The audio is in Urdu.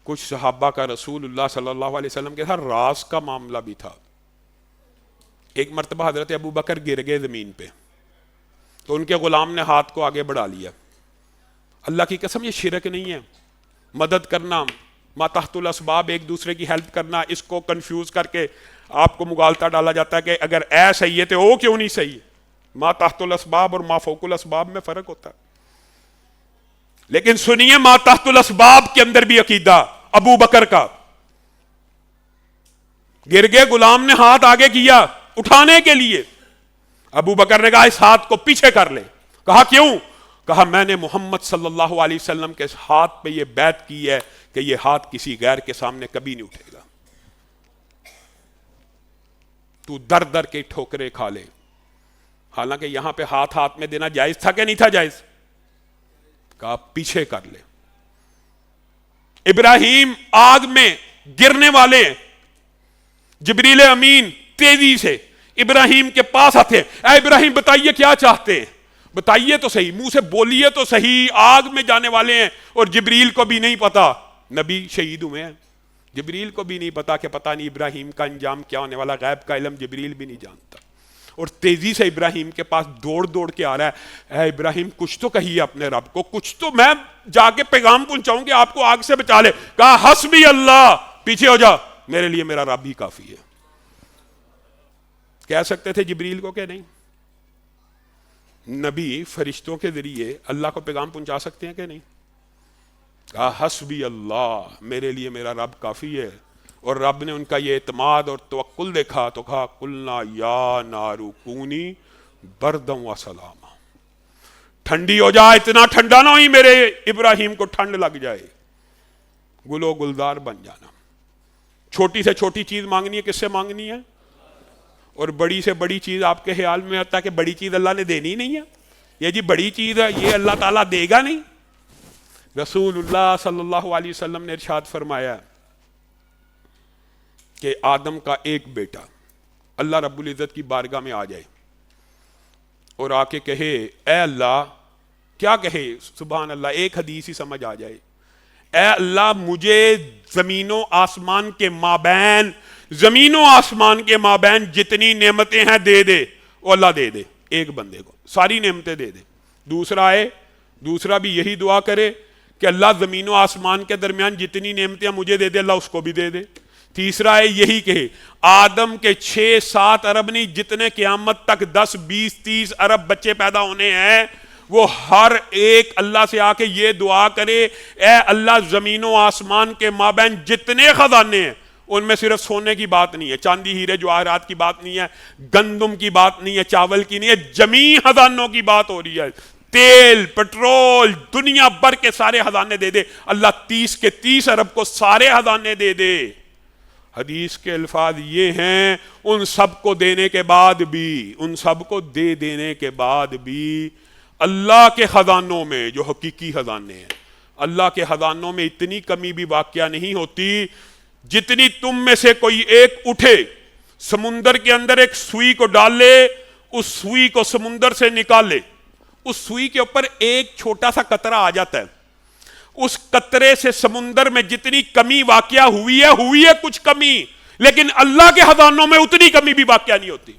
کچھ صحابہ کا رسول اللہ صلی اللہ علیہ وسلم کے ساتھ راز کا معاملہ بھی تھا. ایک مرتبہ حضرت ابو بکر گر گئے زمین پہ, تو ان کے غلام نے ہاتھ کو آگے بڑھا لیا. اللہ کی قسم یہ شرک نہیں ہے. مدد کرنا, ما تحت الاسباب, ایک دوسرے کی ہیلپ کرنا, اس کو کنفیوز کر کے آپ کو مغالطہ ڈالا جاتا ہے کہ اگر اے صحیح ہے تو او کیوں نہیں صحیح. ما تحت الاسباب اور ما فوق الاسباب میں فرق ہوتا ہے. لیکن سنیے ما تحت الاسباب کے اندر بھی عقیدہ ابو بکر کا. گر گئے, غلام نے ہاتھ آگے کیا اٹھانے کے لیے, ابو بکر نے کہا اس ہاتھ کو پیچھے کر لے. کہا کیوں؟ کہا میں نے محمد صلی اللہ علیہ وسلم کے ہاتھ پہ یہ بیعت کی ہے کہ یہ ہاتھ کسی غیر کے سامنے کبھی نہیں اٹھے گا. تو در در کے ٹھوکرے کھا لے. حالانکہ یہاں پہ ہاتھ میں دینا جائز تھا کہ نہیں تھا جائز؟ کہا پیچھے کر لے. ابراہیم آگ میں گرنے والے ہیں, جبریل امین تیزی سے ابراہیم کے پاس آتے ہیں, اے ابراہیم بتائیے کیا چاہتے ہیں, بتائیے تو صحیح, منہ سے بولیے تو صحیح. آگ میں جانے والے ہیں اور جبریل کو بھی نہیں پتا, نبی شہید ہوئے ہیں, جبریل کو بھی نہیں پتا کہ پتہ نہیں ابراہیم کا انجام کیا ہونے والا, غیب کا علم جبریل بھی نہیں جانتا. اور تیزی سے ابراہیم کے پاس دوڑ دوڑ کے آ رہا ہے, اے ابراہیم کچھ تو کہیے اپنے رب کو, کچھ تو میں جا کے پیغام پہنچاؤں کہ آپ کو آگ سے بچا لے. کہا حسبی اللہ, پیچھے ہو جا, میرے لیے میرا رب ہی کافی ہے. کہہ سکتے تھے جبریل کو کہ نہیں؟ نبی فرشتوں کے ذریعے اللہ کو پیغام پہنچا سکتے ہیں کہ نہیں؟ کہا حسبی اللہ, میرے لیے میرا رب کافی ہے. اور رب نے ان کا یہ اعتماد اور توکل دیکھا تو کہا قلنا یا نار کونی بردا و سلاما, ٹھنڈی ہو جا, اتنا ٹھنڈا نہ ہوئی میرے ابراہیم کو ٹھنڈ لگ جائے, گلو گلدار بن جانا. چھوٹی سے چھوٹی چیز مانگنی ہے, کس سے مانگنی ہے؟ اور بڑی سے بڑی چیز آپ کے خیال میں آتا ہے کہ بڑی چیز اللہ نے دینی نہیں ہے, یہ جی بڑی چیز ہے یہ اللہ تعالیٰ دے گا نہیں. رسول اللہ صلی اللہ علیہ وسلم نے ارشاد فرمایا کہ آدم کا ایک بیٹا اللہ رب العزت کی بارگاہ میں آ جائے اور آ کے کہے اے اللہ, کیا کہے سبحان اللہ, ایک حدیث ہی سمجھ آ جائے, اے اللہ مجھے زمین و آسمان کے مابین, زمین و آسمان کے مابین جتنی نعمتیں ہیں دے دے. وہ اللہ دے دے ایک بندے کو, ساری نعمتیں دے دے. دوسرا ہے, دوسرا بھی یہی دعا کرے کہ اللہ زمین و آسمان کے درمیان جتنی نعمتیں مجھے دے دے, اللہ اس کو بھی دے دے. تیسرا ہے یہی کہے آدم کے 6-7 ارب نہیں, جتنے قیامت تک 10-20-30 ارب بچے پیدا ہونے ہیں, وہ ہر ایک اللہ سے آ کے یہ دعا کرے اے اللہ زمین و آسمان کے مابین جتنے خزانے ہیں, ان میں صرف سونے کی بات نہیں ہے, چاندی ہیرے جواہرات کی بات نہیں ہے, گندم کی بات نہیں ہے, چاول کی نہیں ہے, جمیع خزانوں کی بات ہو رہی ہے. تیل, پٹرول, دنیا بھر کے سارے خزانے دے دے, اللہ 30 کے 30 ارب کو سارے خزانے دے دے. حدیث کے الفاظ یہ ہیں ان سب کو دینے کے بعد بھی, ان سب کو دے دینے کے بعد بھی اللہ کے خزانوں میں جو حقیقی خزانے ہیں, اللہ کے خزانوں میں اتنی کمی بھی واقعہ نہیں ہوتی جتنی تم میں سے کوئی ایک اٹھے, سمندر کے اندر ایک سوئی کو ڈال لے, اس سوئی کو سمندر سے نکال لے, اس سوئی کے اوپر ایک چھوٹا سا قطرہ آ جاتا ہے, اس قطرے سے سمندر میں جتنی کمی واقعہ ہوئی ہے کچھ کمی, لیکن اللہ کے خزانوں میں اتنی کمی بھی واقعہ نہیں ہوتی.